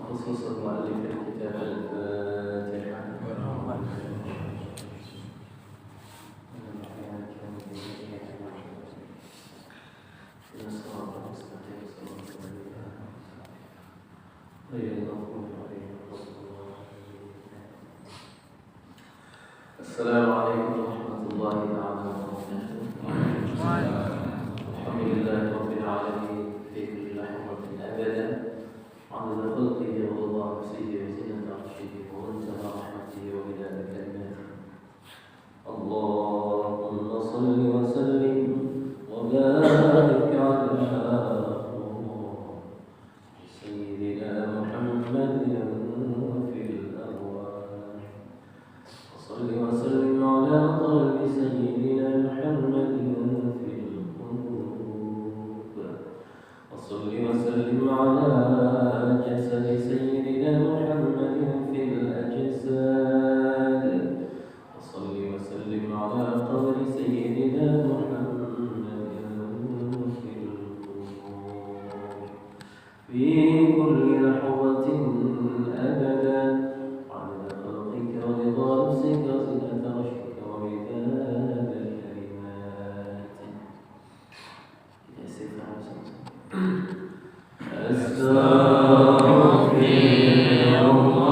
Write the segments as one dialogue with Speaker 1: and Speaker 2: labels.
Speaker 1: خصوص المؤلف الكتاب الفاتحة السلام عليكم ورحمة الله تعالى وبركاته. الحمد لله رب العالمين في كل لحظة أبدا عدد خلقه ورضا نفسه وزنة عرشه ومنتهى رحمته ومداد كلماته. اللهم صل وسلم وبارك على سيدنا محمد في الأرواح، وصل وسلم على قلب سيدنا محمد في القلوب، وصل وسلم على جسد سيدنا محمد في الأجساد، وصل وسلم على قبر سيدنا محمد في القبور، في كل لحظة أبدا عدد خلقك ورضا نفسك وزنة عرشك ومداد كلماتك. يا سيدنا أستغفر
Speaker 2: الله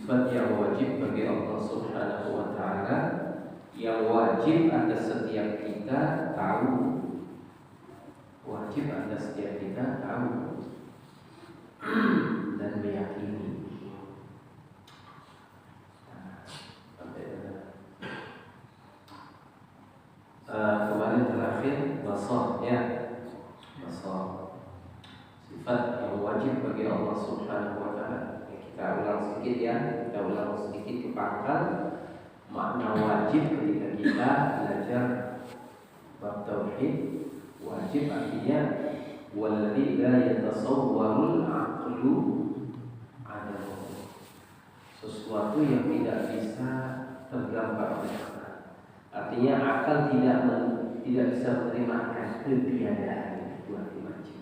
Speaker 1: sifat yang wajib bagi Allah Subhanahu wa taala, yang wajib atas setiap kita tahu. Wajib atas setiap kita tahu dan meyakini. Kemarin terakhir basar, ya, basar, sifat yang wajib bagi Allah Subhanahu wa taala. Kita ulang sedikit, ya, kita ulang sedikit ke pangkal makna wajib ketika kita belajar bab tauhid. Wajib artinya walladzi la yatasawwarul aqlu adamu, sesuatu yang tidak bisa tergambar oleh akal. Artinya akal tidak bisa menerima ketiadaan. Itu arti wajib.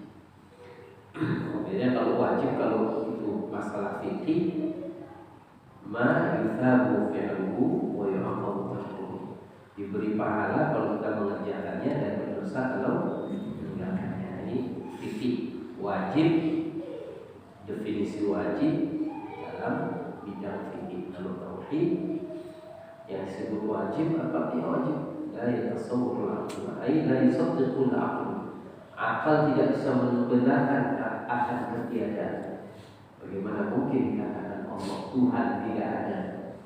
Speaker 1: Kemudian kalau wajib, kalau itu masalah fikih, ma yuthabu fi'luhu wa yu'aqabu tarkuhu, diberi pahala kalau kita mengerjakannya dan berdosa kalau meninggalkannya. Ini fikih wajib, definisi wajib dalam bidang fikih. Kalau tauhid yang disebut wajib, apa artinya wajib? La yatasawwarul aql, ay la yusaddiqul aql. Akal tidak bisa membenarkan akan ketiadaan. Bagaimana mungkin dikatakan Allah Tuhan tidak ada?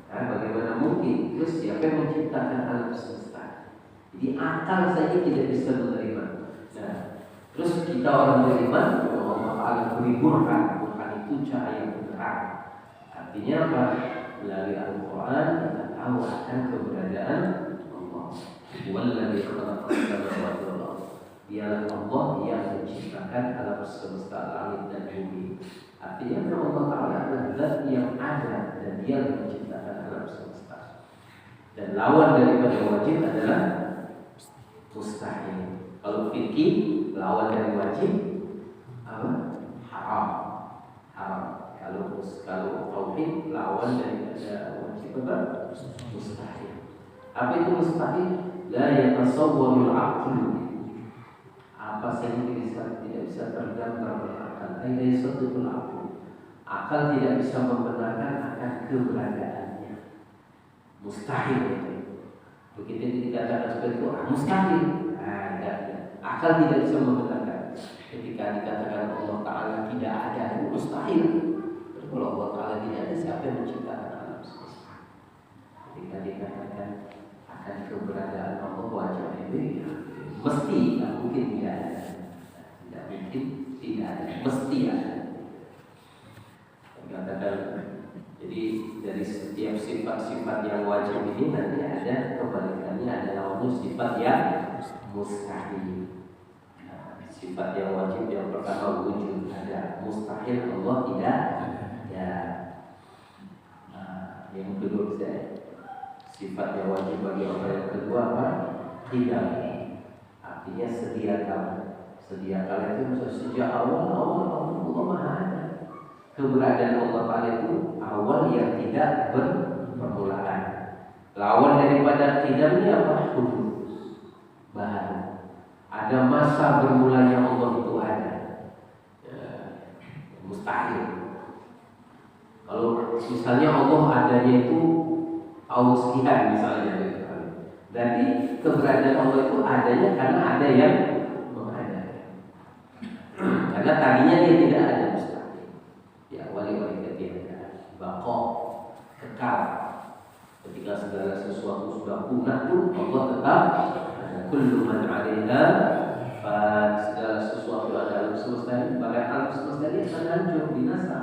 Speaker 1: Bagaimana mungkin? Terus siapa yang menciptakan alam semesta? Jadi akal saja tidak bisa menerima. Nah, terus kita orang beriman, Allah Taala beri burhan. Burhan itu cahaya penerang. Artinya apa? Melalui Al-Quran kita tahu akan keberadaan Allah. Walladzi khalaqas samawati wal ardh. Dialah Allah yang menciptakan alam semesta, langit dan bumi. Artinya Allah Ta'ala adalah zat yang ada dan dia yang menciptakan alam semesta. Dan lawan daripada wajib adalah mustahil. Kalau fikih, lawan dari wajib apa? Haram. Haram. Kalau tauhid, lawan daripada wajib apa? Mustahil. Apa itu mustahil? La yatasawwarul aql. Apa saja tidak bisa tergambar oleh akal. Tidak yasaddiqul aql. Akal tidak bisa membenarkan akan keberadaannya. Mustahil itu. Begitu dikatakan seperti itu, mustahil. Tidak. Akal tidak bisa membenarkan. Ketika dikatakan Allah Ta'ala tidak ada, itu mustahil. Terus kalau Allah Ta'ala tidak ada, siapa yang menciptakan alam semesta? Ketika dikatakan akan keberadaan Allah wajib itu, mesti, tidak mungkin tidak ada. Tidak mungkin tidak ada, mesti ada. Dikatakan, jadi dari setiap sifat-sifat yang wajib ini nanti ada kebalikannya, ada lawannya sifat yang mustahil. Sifat yang wajib yang pertama wujud ada, mustahil Allah tidak ada. Yang kedua sifat yang wajib bagi Allah yang kedua apa? Tidak. Artinya sedia kala. Sedia kala itu sejak awal Allah Maha ada. Keberadaan Allah Ta'ala itu awal yang tidak berpermulaan. Lawan daripada tidak ini apa? Hudus, bahan. Ada masa bermulanya Allah itu ada. Mustahil. Kalau misalnya Allah adanya itu tahun sekian misalnya, berarti keberadaan Allah itu adanya karena ada yang mengada. Karena tadinya dia tidak ada, mustahil. Ya, wali-wali ketiadaan, baqo, kekal. Ketika segala sesuatu sudah punah pun Allah tetap ada. Kullu man 'alaiha fan, segala sesuatu ada alam semesta ini, pada alam semesta ini akan hancur, binasa.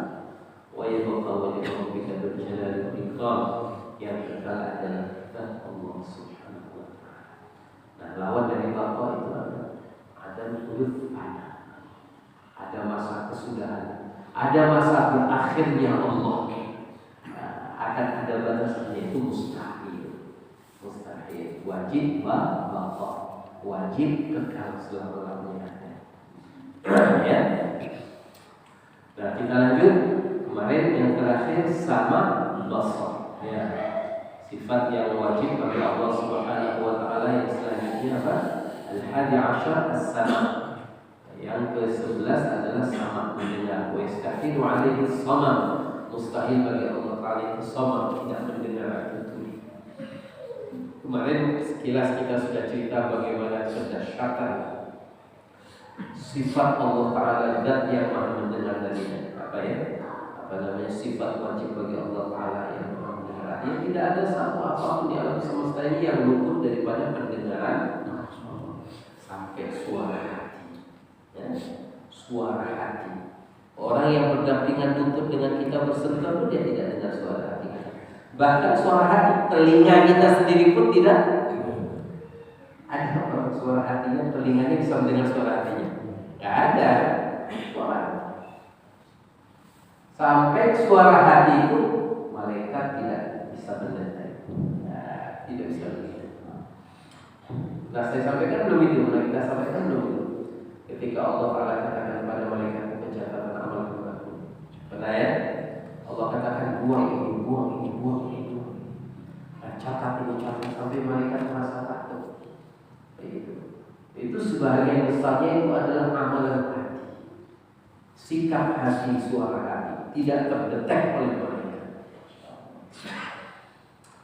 Speaker 1: Wa yabqa wajhu rabbika dzul jalali wal ikram, yang kekal adalah zat Allah Subhanahu wa taala. Nah, lawan dari baqo itu ada hudud, ada masa kesudahan, ada masa berakhirnya Allah. Akan ada batasannya, itu mustahil. Mustahil. Wajib baqa, wajib kekal selama-lamanya ada. Ya. Nah, kita lanjut. Kemarin yang terakhir sama basar. Ya. Sifat yang wajib bagi Allah Subhanahu wa taala yang selanjutnya apa? Al-hadi asyar as-sama. Yang ke-11 adalah sama, mendengar. Wa yastahilu alaihi as-sama. Mustahil bagi Allah Taala itu somad, tidak mendengar tutur. Kemarin sekilas kita sudah cerita bagaimana kedahsyatan sifat Allah Taala zat yang maha mendengar tadi. Apa namanya sifat wajib bagi Allah Taala yang maha mendengar. Ya, tidak ada satu apapun di alam semesta ini yang luput daripada pendengaran sampai suara hati. Ya, suara hati. Orang yang berdampingan lutut dengan kita bersentuh pun dia tidak dengar suara hati. Bahkan suara hati, telinga kita sendiri pun tidak. Ada orang suara hatinya, telinganya bisa mendengar suara hatinya? Gak ada. Suara. Sampai suara hati itu malaikat tidak bisa mendengar. Nah, tidak bisa mendengar. Nah, saya sampaikan belum itu. Nah, kita sampaikan belum itu. Ketika Allah Taala katakan kepada malaikat pencatatan amal kamu, benar ya? Allah katakan buang ini. Nah, catat sampai malaikat merasa takut. Itu sebagian besarnya itu adalah amalan hati, sikap hati, suara hati tidak terdetek oleh malaikat.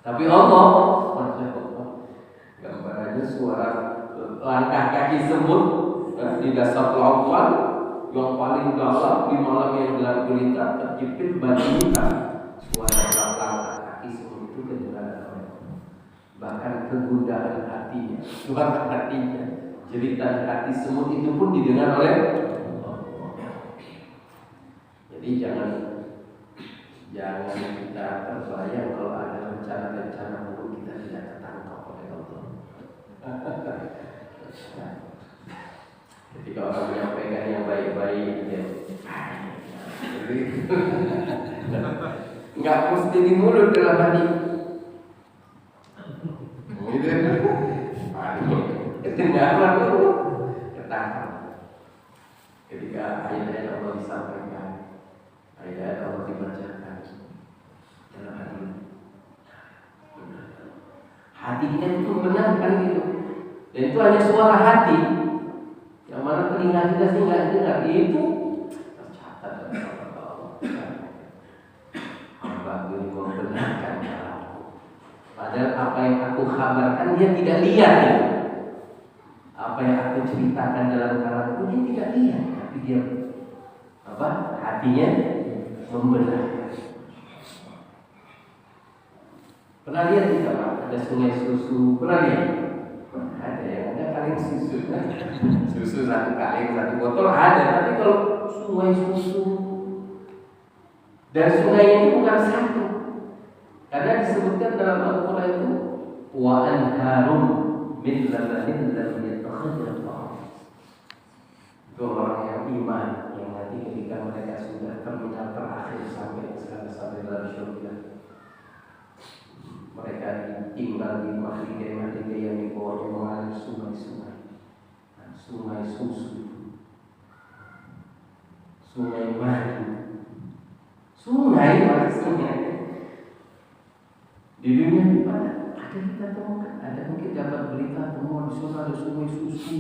Speaker 1: Tapi Allah, gambarannya suara langkah kaki semut di dasar lautan yang paling dalam di malam yang gelap gulita terjepit batu hitam. Suara langkah kaki semut itu kedengaran oleh Allah. Bahkan kegundahan hatinya, suara hatinya, jeritan hati semut itu pun didengar oleh Allah. Jadi jangan kita terbayang kalau ada rencana-rencana buruk kita tidak tertangkap oleh Allah. Ketika orang menyampaikan yang baik-baik, ya, nggak mesti di mulut dalam hati. Kedengaran itu ketangkap. Ketika ayat-ayat Allah disampaikan, ayat-ayat Allah dibacakan dalam hati kita itu membenarkan gitu. Dan itu hanya suara hati. Yang mana telinga kita sih nggak dengar, itu tercatat dalam Allah. Hamba ini membenarkan kalaku. Padahal apa yang aku kabarkan dia tidak lihat ya. Apa yang aku ceritakan dalam kalamku dia tidak lihat, tapi dia hatinya membenarkan. Pernah lihat tidak Pak? Ada sungai susu, pernah lihat? Ada yang ada kaleng susu, susu satu kaleng satu botol ada, tapi kalau sungai susu dan sungainya itu bukan satu, karena disebutkan dalam Al-Quran itu wa anharum min labanin lam yatakhadhar. Itu orang yang iman yang nanti ketika mereka sudah terminal terakhir sampai dalam surga, mereka tinggal di mahligai yang di bawahnya mengalir sungai-sungai, sungai susu, sungai madu, sungai. Di dunia ini ada kita temukan, ada mungkin dapat berita temuan di sana ada sungai susu,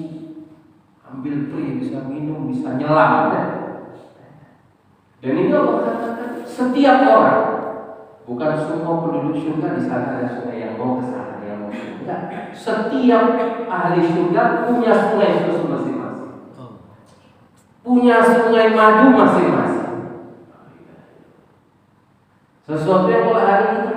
Speaker 1: ambil free, bisa minum, bisa nyelam, ya? Dan ini Allah katakan setiap orang, bukan semua penduduk surga di sana ada sungai yang mau ke sana, yang mau surga. Setiap ahli surga punya sungai susu masing-masing, punya sungai madu masing-masing. Sesuatu yang oleh hari kita.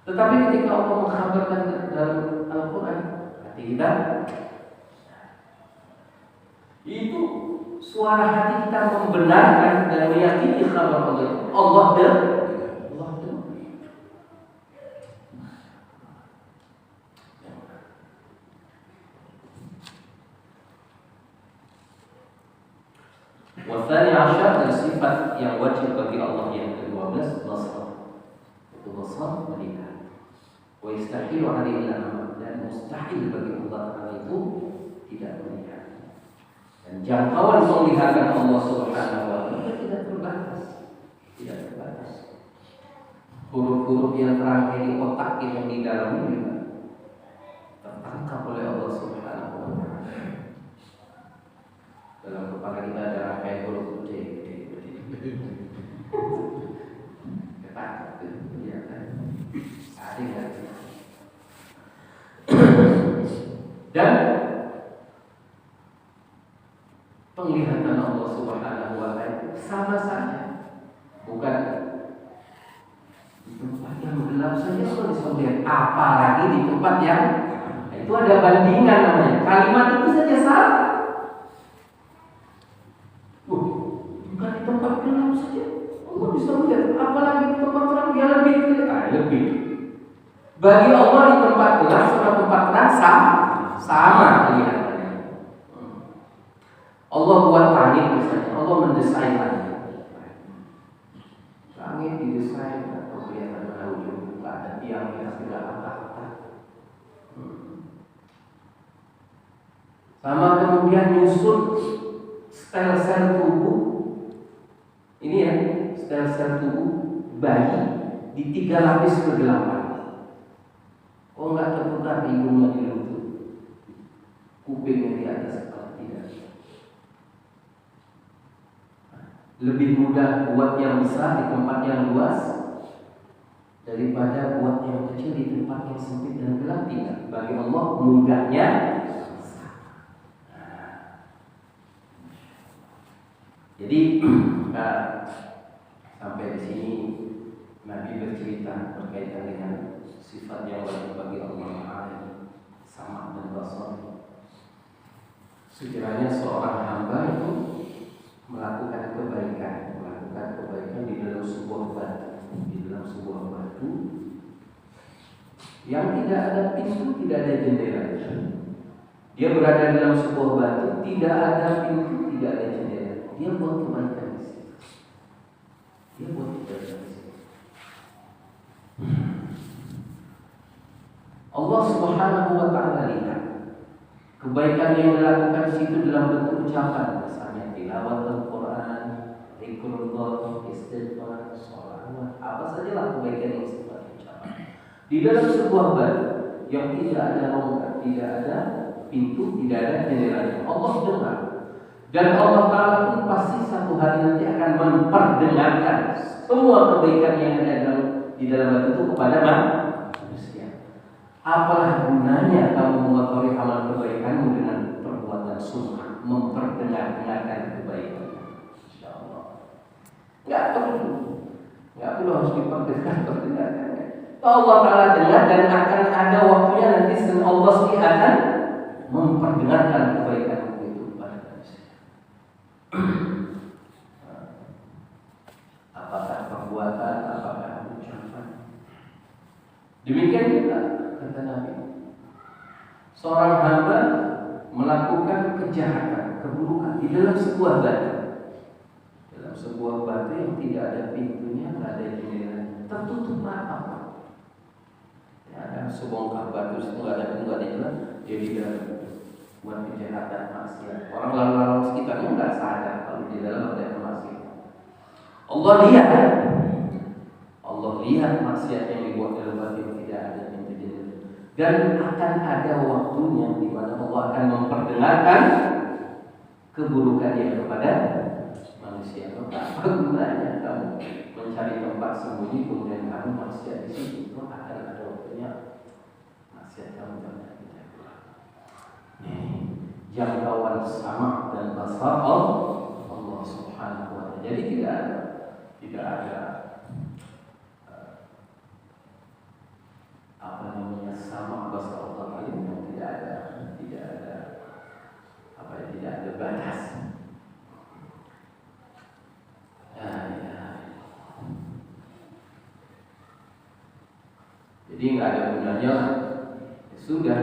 Speaker 1: Tetapi ketika Allah mengkhabarkan dalam Al-Quran, hati kita itu suara hati kita membenarkan dan meyakini kabar Allah. Allah Wasani asyar dan sifat yang wajib bagi Allah yang ke-12 basar. Itu basar melihat. Wa yastahil alaihi al-amal, dan mustahil bagi Allah Ta'ala itu tidak melihat. Dan jangkauan penglihatan Allah Subhanahu wa Ta'ala tidak terbatas. Tidak terbatas. Huruf-huruf yang terangkai di otak yang di dalamnya juga tertangkap oleh Allah Subhanahu wa Ta'ala. Dalam kepala kita ada rangkaian huruf gede. sama saja. Bukan di tempat yang gelap saja Allah bisa melihat, apalagi di tempat yang itu ada bandingan namanya. Kalimat itu saja salah. Bukan di tempat gelap saja Allah bisa melihat, apalagi di tempat terang dia lebih. Bagi Allah di tempat gelap sama tempat terang sama kelihatannya. Allah buat langit misalnya, Allah mendesain langit. Langit didesain atau kelihatan mana ujung, nggak ada tiangnya, tidak rata-rata. Sama kemudian nyusun sel-sel tubuh. Ini ya, sel-sel tubuh bayi di 3 lapis kegelapan. Oh nggak tertukar hidungnya di lutut, kupingnya di atas kepala, tidak. Lebih mudah buat yang besar di tempat yang luas daripada buat yang kecil di tempat yang sempit dan gelap, tidak. Bagi Allah mudahnya. Jadi sampai di sini Nabi bercerita berkaitan dengan sifat yang wajib bagi Allah Ta'ala, sama dan basar. Sekiranya seorang hamba itu melakukan kebaikan di dalam sebuah batu, yang tidak ada pintu, tidak ada jendela. Dia berada dalam sebuah batu, tidak ada pintu, tidak ada jendela. Dia buat kebaikan di situ. Allah Subhanahu wa Ta'ala lihat kebaikan yang dilakukan di situ dalam bentuk ucapan, misalnya tilawat Al-Quran, zikrullah, istighfar, sholawat, apa sajalah kebaikan yang sifatnya ucapan. Di dalam sebuah batu yang tidak ada rongga, tidak ada pintu, tidak ada jendela, Allah dengar. Dan Allah Ta'ala pun pasti satu hari nanti akan memperdengarkan semua kebaikan yang ada di dalam batu itu kepada manusia. Apalah gunanya kamu mengotori amal kebaikanmu dengan perbuatan sum'ah, memperdengarkan kebaikan? InsyaAllah Nggak perlu harus diperdengarkan. Allah Ta'ala dengar dan akan ada waktunya nanti Allah sendiri akan memperdengarkan kebaikan itu kepada manusia. Apakah perbuatan, apakah ucapan. Demikian juga kata Nabi, seorang hamba melakukan kejahatan, keburukan di dalam sebuah batu, yang tidak ada pintunya, tidak ada jendela, tertutup rapat. Ya, ada sebongkar batu itu nggak ada pintu, nggak ada jendela, dia di dalam buat kejahatan, maksiat. Orang lalu-lalu sekitarnya nggak sadar kalau di dalam ada maksiat. Allah lihat maksiat yang dibuat dalam batu yang tidak ada pintu jendela. Dan akan ada waktunya di mana Allah akan memperdengarkan keburukan dia kepada manusia. Apa gunanya kamu mencari tempat sembunyi kemudian kamu maksiat di situ? Itu akan ada waktunya maksiat kamu terjadi. Jangkauan sama dan basar Allah Subhanahu wa Ta'ala. Jadi tidak ada sama basar Allah yang tidak ada batas. Jadi nggak ada gunanya, sudah